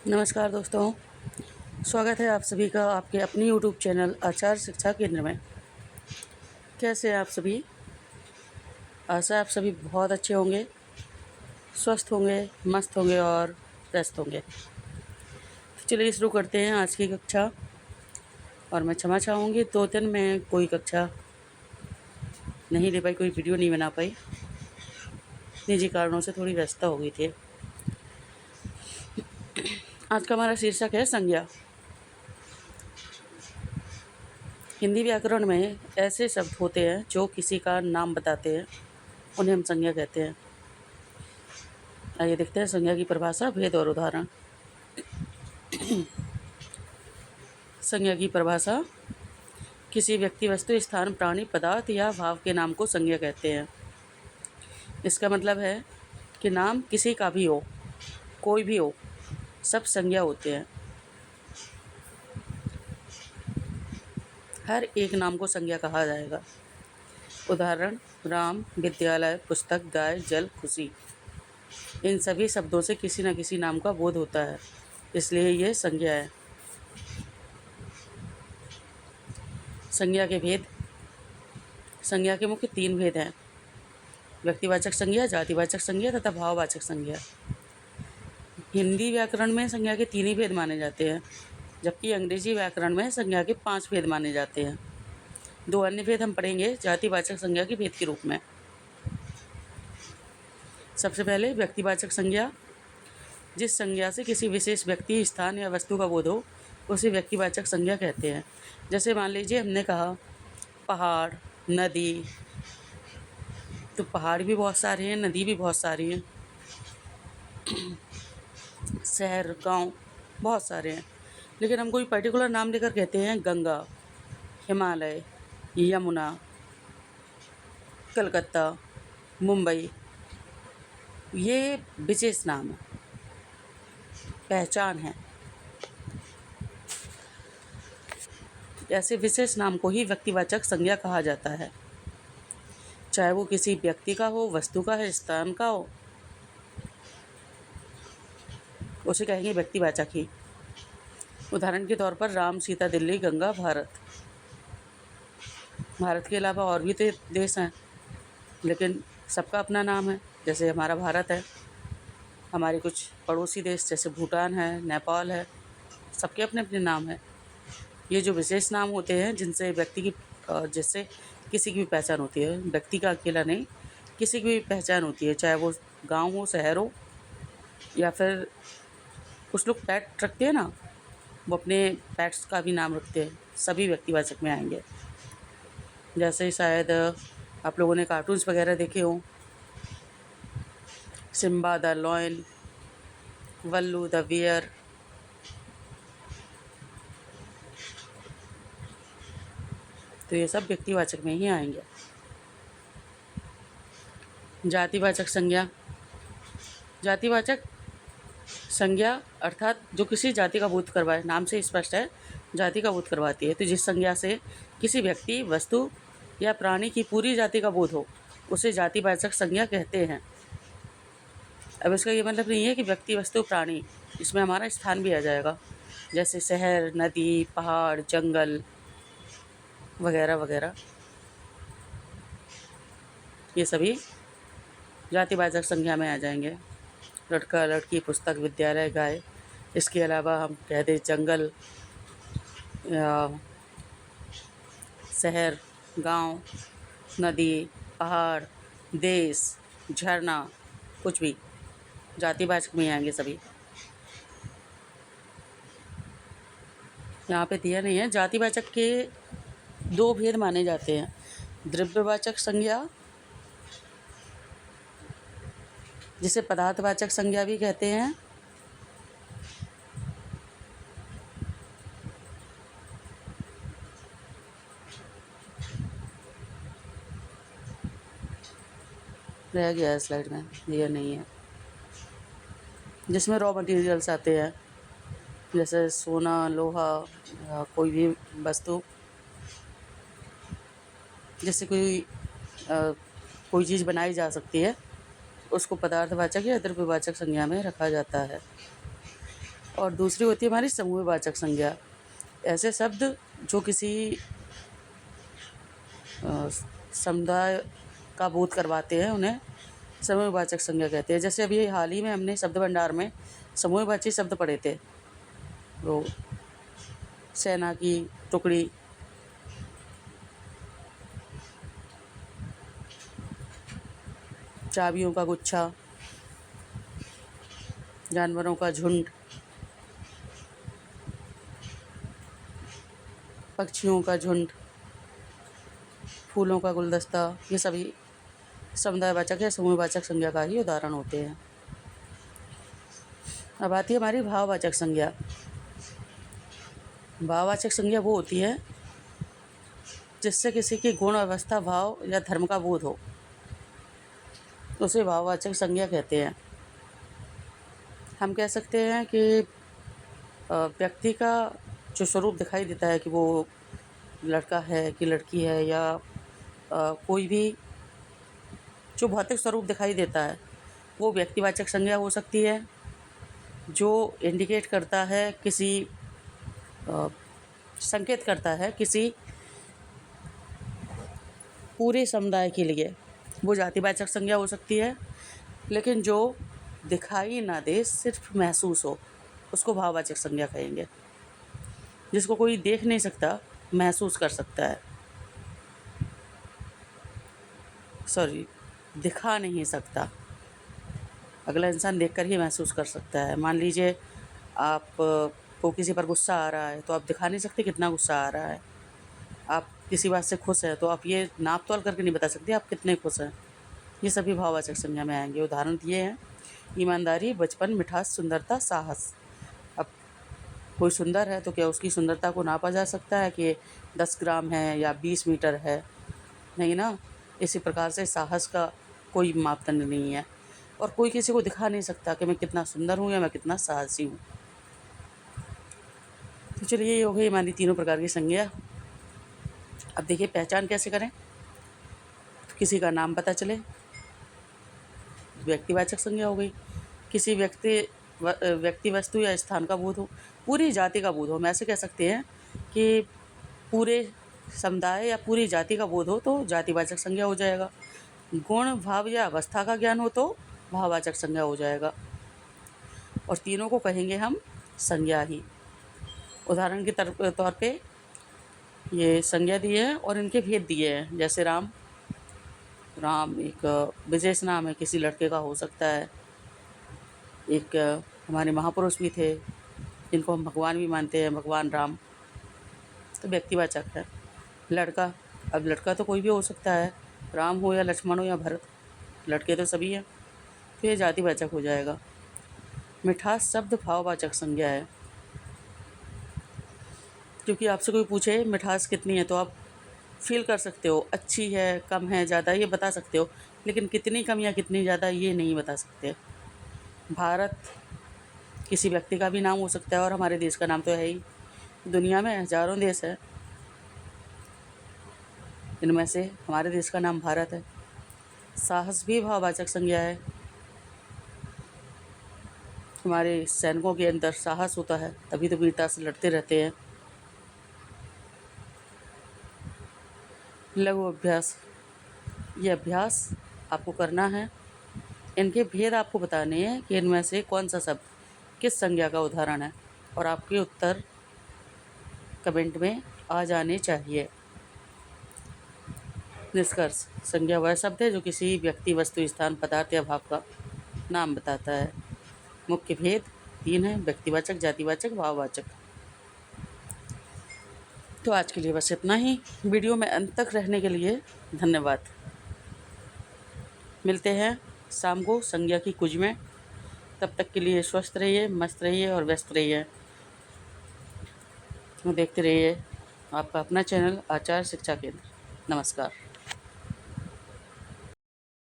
नमस्कार दोस्तों, स्वागत है आप सभी का आपके अपनी यूट्यूब चैनल आचार शिक्षा केंद्र में। कैसे हैं आप सभी? आशा आप सभी बहुत अच्छे होंगे, स्वस्थ होंगे, मस्त होंगे और व्यस्त होंगे। तो चलिए शुरू करते हैं आज की कक्षा। और मैं क्षमा चाहूँगी 2 दिन मैं कोई कक्षा नहीं दे पाई, कोई वीडियो नहीं बना पाई। निजी कारणों से थोड़ी व्यस्तता हो गई थी। आज का हमारा शीर्षक है संज्ञा। हिंदी व्याकरण में ऐसे शब्द होते हैं जो किसी का नाम बताते हैं, उन्हें हम संज्ञा कहते हैं। आइए देखते हैं संज्ञा की परिभाषा, भेद और उदाहरण। संज्ञा की परिभाषा: किसी व्यक्ति, वस्तु, स्थान, प्राणी, पदार्थ या भाव के नाम को संज्ञा कहते हैं। इसका मतलब है कि नाम किसी का भी हो, कोई भी हो, सब संज्ञा होते हैं। हर एक नाम को संज्ञा कहा जाएगा। उदाहरण: राम, विद्यालय, पुस्तक, गाय, जल, खुशी। इन सभी शब्दों से किसी न किसी नाम का बोध होता है, इसलिए यह संज्ञा है। संज्ञा के भेद। संज्ञा के मुख्य 3 भेद हैं: व्यक्तिवाचक संज्ञा, जातिवाचक संज्ञा तथा भाववाचक संज्ञा। हिंदी व्याकरण में संज्ञा के 3 ही भेद माने जाते हैं, जबकि अंग्रेजी व्याकरण में संज्ञा के 5 भेद माने जाते हैं। 2 अन्य भेद हम पढ़ेंगे जातिवाचक संज्ञा के भेद के रूप में। सबसे पहले व्यक्तिवाचक संज्ञा। जिस संज्ञा से किसी विशेष व्यक्ति, स्थान या वस्तु का बोध हो, उसे व्यक्तिवाचक संज्ञा कहते हैं। जैसे मान लीजिए हमने कहा पहाड़, नदी, तो पहाड़ भी बहुत सारे हैं, नदी भी बहुत सारी हैं, शहर, गांव बहुत सारे हैं। लेकिन हम कोई पर्टिकुलर नाम लेकर कहते हैं गंगा, हिमालय, यमुना, कलकत्ता, मुंबई। ये विशेष नाम है, पहचान है। ऐसे विशेष नाम को ही व्यक्तिवाचक संज्ञा कहा जाता है, चाहे वो किसी व्यक्ति का हो, वस्तु का है, स्थान का हो, उसे कहेंगे व्यक्तिवाचक ही। उदाहरण के तौर पर राम, सीता, दिल्ली, गंगा, भारत। भारत के अलावा और भी तो देश हैं, लेकिन सबका अपना नाम है। जैसे हमारा भारत है, हमारे कुछ पड़ोसी देश जैसे भूटान है, नेपाल है, सबके अपने अपने नाम हैं। ये जो विशेष नाम होते हैं जिनसे व्यक्ति की जिससे किसी की भी पहचान होती है, व्यक्ति का अकेला नहीं, किसी की भी पहचान होती है, चाहे वो गांव हो, शहर हो, या फिर कुछ लोग पेट रखते हैं ना, वो अपने पेट्स का भी नाम रखते हैं, सभी व्यक्तिवाचक में आएंगे। जैसे शायद आप लोगों ने कार्टून्स वगैरह देखे हों, Simba the lion, Baloo the bear. तो ये सब व्यक्तिवाचक में ही आएंगे। जातिवाचक संज्ञा। जातिवाचक संज्ञा अर्थात जो किसी जाति का बोध करवाए, नाम से स्पष्ट है, जाति का बोध करवाती है। तो जिस संज्ञा से किसी व्यक्ति, वस्तु या प्राणी की पूरी जाति का बोध हो, उसे जातिवाचक संज्ञा कहते हैं। अब इसका ये मतलब नहीं है कि व्यक्ति, वस्तु, प्राणी, इसमें हमारा स्थान भी आ जाएगा, जैसे शहर, नदी, पहाड़, जंगल वगैरह वगैरह। ये सभी जातिवाचक संज्ञा में आ जाएंगे। लड़का, लड़की, पुस्तक, विद्यालय, गाय। इसके अलावा हम कह दें जंगल, शहर, गांव, नदी, पहाड़, देश, झरना, कुछ भी जातिवाचक में आएंगे सभी। यहाँ पे दिया नहीं है। जातिवाचक के 2 भेद माने जाते हैं: द्रव्यवाचक संज्ञा, जिसे पदार्थवाचक संज्ञा भी कहते हैं, रह गया है स्लाइड में, दिया नहीं है, जिसमें रॉ मटेरियल्स आते हैं, जैसे सोना, लोहा या कोई भी वस्तु, जिससे कोई चीज़ बनाई जा सकती है, उसको पदार्थवाचक या द्रव्यवाचक संज्ञा में रखा जाता है। और दूसरी होती है हमारी समूहवाचक संज्ञा। ऐसे शब्द जो किसी समुदाय का बोध करवाते हैं उन्हें समूहवाचक संज्ञा कहते हैं। जैसे अभी हाल ही में हमने शब्द भंडार में समूहवाची शब्द पढ़े थे, वो सेना की टुकड़ी, चाबियों का गुच्छा, जानवरों का झुंड, पक्षियों का झुंड, फूलों का गुलदस्ता, ये सभी समुदायवाचक या समूहवाचक संज्ञा का ही उदाहरण होते हैं। अब आती है हमारी भाववाचक संज्ञा। भाववाचक संज्ञा वो होती है जिससे किसी की गुण, अवस्था, भाव या धर्म का बोध हो, उसे भाववाचक संज्ञा कहते हैं। हम कह सकते हैं कि व्यक्ति का जो स्वरूप दिखाई देता है कि वो लड़का है कि लड़की है, या कोई भी जो भौतिक स्वरूप दिखाई देता है वो व्यक्तिवाचक संज्ञा हो सकती है, जो इंडिकेट करता है किसी संकेत करता है किसी पूरे समुदाय के लिए, वो जातिवाचक संज्ञा हो सकती है। लेकिन जो दिखाई ना दे, सिर्फ महसूस हो, उसको भाववाचक संज्ञा कहेंगे। जिसको कोई देख नहीं सकता, महसूस कर सकता है, सॉरी, दिखा नहीं सकता, अगला इंसान देखकर ही महसूस कर सकता है। मान लीजिए आप को किसी पर गुस्सा आ रहा है तो आप दिखा नहीं सकते कितना गुस्सा आ रहा है। आप किसी बात से खुश हैं तो आप ये नाप तोल करके नहीं बता सकते आप कितने खुश हैं। ये सभी भाववाचक संज्ञा में आएंगे। उदाहरण दिए हैं: ईमानदारी, बचपन, मिठास, सुंदरता, साहस। अब कोई सुंदर है तो क्या उसकी सुंदरता को नापा जा सकता है कि 10 ग्राम है या 20 मीटर है? नहीं ना। इसी प्रकार से साहस का कोई मापदंड नहीं है, और कोई किसी को दिखा नहीं सकता कि मैं कितना सुंदर हूँ या मैं कितना साहसी हूँ। तो चलिए, ये हो गई हमारी तीनों प्रकार की संज्ञा। अब देखिए पहचान कैसे करें। तो किसी का नाम पता चले, व्यक्तिवाचक संज्ञा हो गई। किसी व्यक्ति, वस्तु या स्थान का बोध हो, पूरी जाति का बोध हो। हम ऐसे कह सकते हैं कि पूरे समुदाय या पूरी जाति का बोध हो तो जातिवाचक संज्ञा हो जाएगा। गुण, भाव या अवस्था का ज्ञान हो तो भाववाचक संज्ञा हो जाएगा। और तीनों को कहेंगे हम संज्ञा ही। उदाहरण के तौर पे ये संज्ञा दिए हैं और इनके भेद दिए हैं। जैसे राम एक विशेष नाम है, किसी लड़के का हो सकता है। एक हमारे महापुरुष भी थे जिनको हम भगवान भी मानते हैं, भगवान राम, तो व्यक्तिवाचक है। लड़का, अब लड़का तो कोई भी हो सकता है, राम हो या लक्ष्मण हो या भरत, लड़के तो सभी हैं, तो ये जातिवाचक हो जाएगा। मिठास शब्द भाववाचक संज्ञा है, क्योंकि आपसे कोई पूछे मिठास कितनी है तो आप फील कर सकते हो, अच्छी है, कम है, ज़्यादा, ये बता सकते हो, लेकिन कितनी कम या कितनी ज़्यादा ये नहीं बता सकते। भारत किसी व्यक्ति का भी नाम हो सकता है और हमारे देश का नाम तो है ही। दुनिया में हज़ारों देश है, इनमें से हमारे देश का नाम भारत है। साहस भी भाववाचक संज्ञा है। हमारे सैनिकों के अंदर साहस होता है, तभी तो वीरता से लड़ते रहते हैं। लघु अभ्यास, ये अभ्यास आपको करना है। इनके भेद आपको बताने हैं कि इनमें से कौन सा शब्द किस संज्ञा का उदाहरण है, और आपके उत्तर कमेंट में आ जाने चाहिए। निष्कर्ष: संज्ञा वह शब्द है जो किसी व्यक्ति, वस्तु, स्थान, पदार्थ या भाव का नाम बताता है। मुख्य भेद 3 हैं: व्यक्तिवाचक, जातिवाचक, भाववाचक। तो आज के लिए बस इतना ही। वीडियो में अंत तक रहने के लिए धन्यवाद। मिलते हैं शाम को संज्ञा की कुछ में। तब तक के लिए स्वस्थ रहिए, मस्त रहिए और व्यस्त रहिए। तो देखते रहिए आपका अपना चैनल आचार शिक्षा केंद्र। नमस्कार।